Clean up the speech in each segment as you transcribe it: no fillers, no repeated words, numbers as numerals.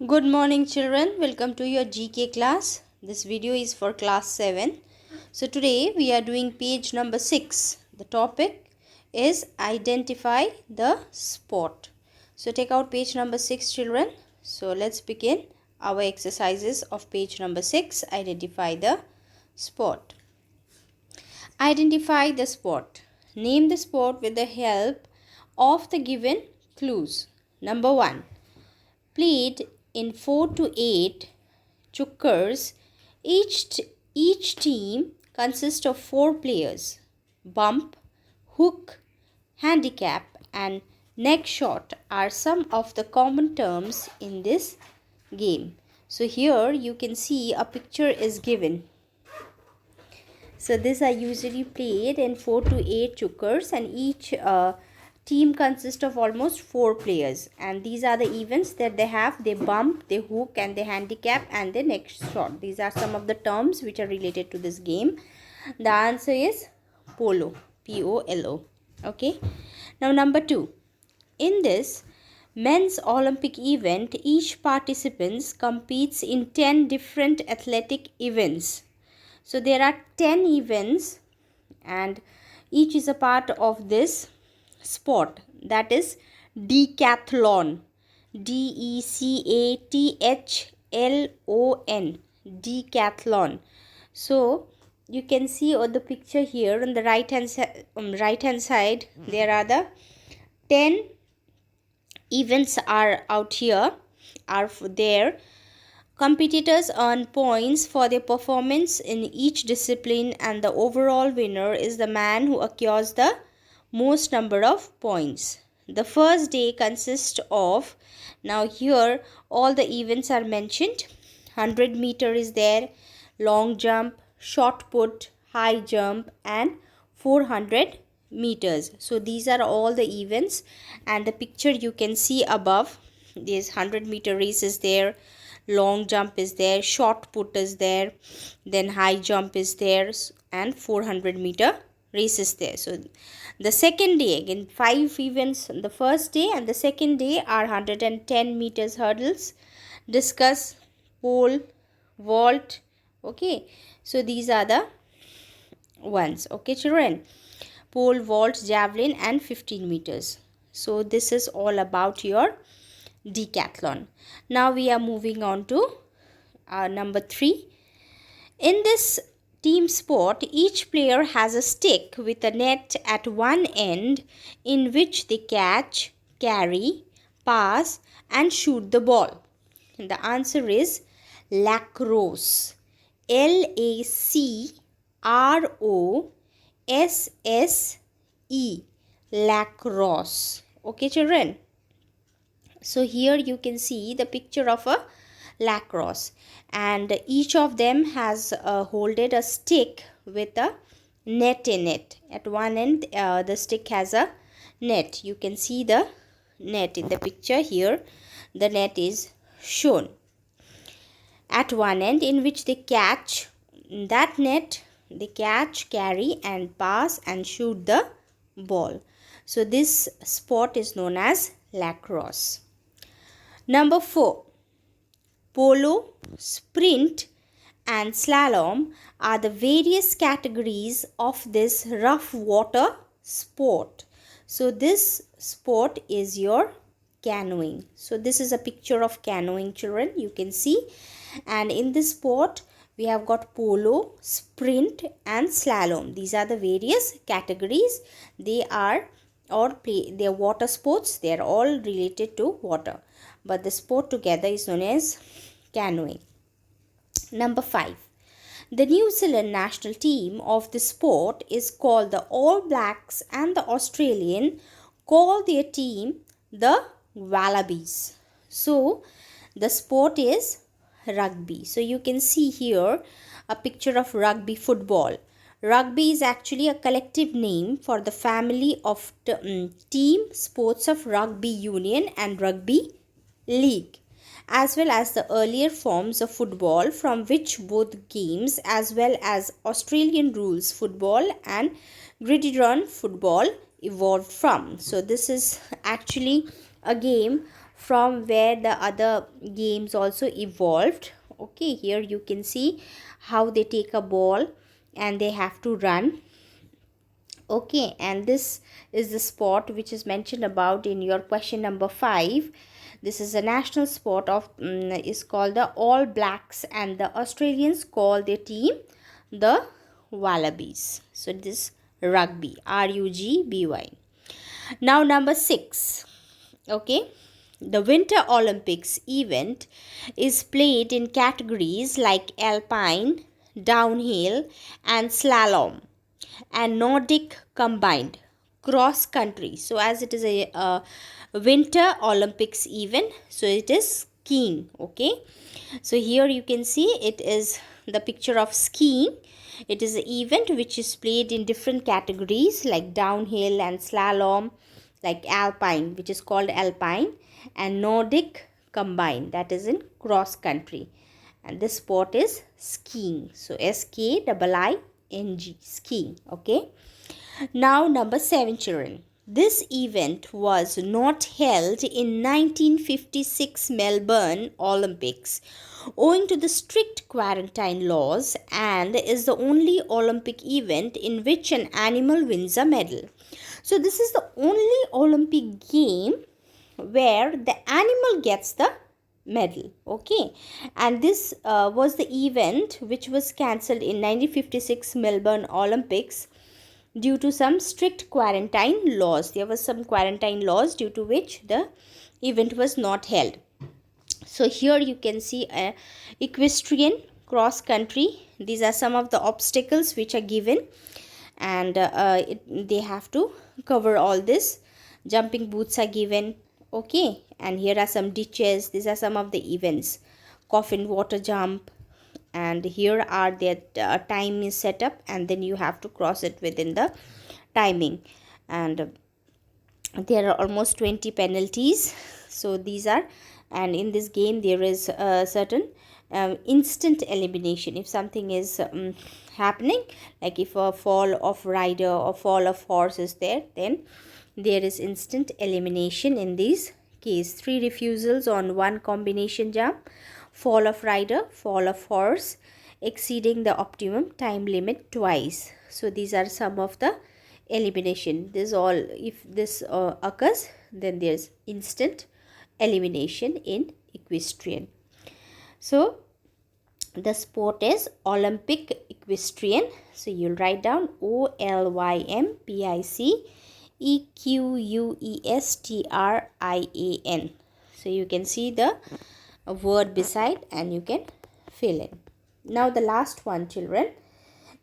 Good morning children, welcome to your GK class. This video is for class 7. So today we are doing page number 6. The topic is identify the sport. So take out page number 6 children. So let's begin our exercises of page number 6. Identify the sport. Identify the sport. Name the sport with the help of the given clues. Number 1. Played in 4 to 8 chukars. Each team consists of 4 players. Bump, hook, handicap and neck shot are some of the common terms in this game. So here you can see a picture is given. So these are usually played in 4 to 8 chukars and each team consists of almost 4 players, and these are the events that they have. They bump, they hook and they handicap and the neck shot. These are some of the terms which are related to this game. The answer is polo, P-O-L-O. Okay. Now number 2. In this men's Olympic event, each participant competes in 10 different athletic events. So there are 10 events and each is a part of this sport, that is decathlon. D-E-C-A-T-H-L-O-N, decathlon. So you can see on the picture here on the right hand side there are the 10 events are out here, are there. Competitors earn points for their performance in each discipline and the overall winner is the man who acquires the most number of points. The first day consists of, now here all the events are mentioned. 100 meter is there, long jump, shot put, high jump and 400 meters. So these are all the events and the picture you can see above. This 100-meter race is there, long jump is there, shot put is there, then high jump is there and 400-meter race is there. So the second day, again 5 events on the first day and the second day are 110 meters hurdles, discus, pole, vault. Okay, so these are the ones. Okay children, pole, vault, javelin and 15 meters. So this is all about your decathlon. Now we are moving on to number 3. In this team sport, each player has a stick with a net at one end in which they catch, carry, pass and shoot the ball. And the answer is lacrosse. L-A-C-R-O-S-S-E, lacrosse. Okay children. So here you can see the picture of a lacrosse and each of them has holded a stick with a net in it. At one end the stick has a net. You can see the net in the picture here. The net is shown at one end in which they catch that net. They catch, carry and pass and shoot the ball. So this sport is known as lacrosse. Number 4. Polo, sprint and slalom are the various categories of this rough water sport. So this sport is your canoeing. So this is a picture of canoeing children, you can see. And in this sport we have got polo, sprint and slalom. These are the various categories. They are they are water sports. They are all related to water, but the sport together is known as canoeing. Number 5. The New Zealand national team of the sport is called the All Blacks and the Australian call their team the Wallabies. So the sport is rugby. So you can see here a picture of rugby football. Rugby is actually a collective name for the family of team sports of rugby union and rugby league, as well as the earlier forms of football from which both games as well as Australian rules football and gridiron football evolved from. So this is actually a game from where the other games also evolved. Okay, here you can see how they take a ball and they have to run. Okay, and this is the sport which is mentioned about in your question number 5. This is a national sport of is called the All Blacks, and the Australians call their team the Wallabies. So this rugby, RUGBY. Now number 6. Okay, the Winter Olympics event is played in categories like alpine, downhill, and slalom, and Nordic combined, cross country. So as it is a Winter Olympics event, so it is skiing. Okay, so here you can see it is the picture of skiing. It is an event which is played in different categories like downhill and slalom, like alpine, which is called alpine, and Nordic combined, that is in cross country. And this sport is skiing. So SKIING, skiing. Okay, now number 7, children. This event was not held in 1956 Melbourne Olympics owing to the strict quarantine laws, and is the only Olympic event in which an animal wins a medal. So this is the only Olympic game where the animal gets the medal. Okay, and this was the event which was cancelled in 1956 Melbourne Olympics due to some strict quarantine laws. There was some quarantine laws due to which the event was not held. So here you can see a equestrian, cross country. These are some of the obstacles which are given, and they have to cover all this. Jumping boots are given. Okay, and here are some ditches. These are some of the events. Coffin water jump, and here are their time is set up, and then you have to cross it within the timing, and there are almost 20 penalties. So these are, and in this game there is a certain instant elimination. If something is happening, like if a fall of rider or fall of horse is there, then there is instant elimination in this case. 3 refusals on 1 combination jump, fall of rider, fall of horse, exceeding the optimum time limit twice. So these are some of the elimination. This all, if this occurs, then there's instant elimination in equestrian. So the sport is Olympic equestrian. So you'll write down OLYMPIC So you can see the word beside and you can fill in. Now the last one, children.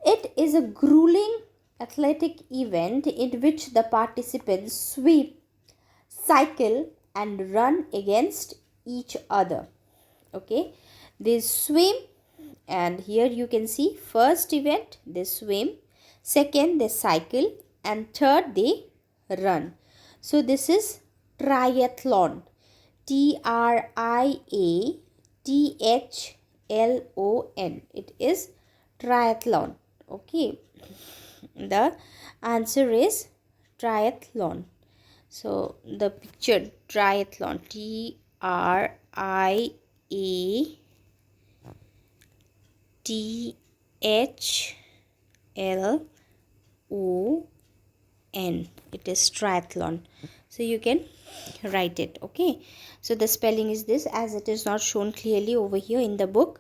It is a grueling athletic event in which the participants swim, cycle, and run against each other. Okay, they swim, and here you can see first event they swim, second they cycle, and third they run. So this is triathlon. TRIATHLON. It is triathlon. Okay, the answer is triathlon. So the picture triathlon, TRIATHLON. It is triathlon. So you can write it. Okay, so the spelling is this, as it is not shown clearly over here in the book,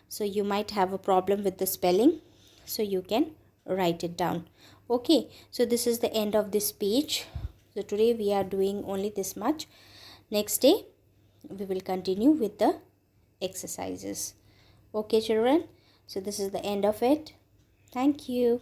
so you might have a problem with the spelling, so you can write it down. Okay, so this is the end of this page. So today we are doing only this much. Next day we will continue with the exercises. Okay, children, so this is the end of it. Thank you.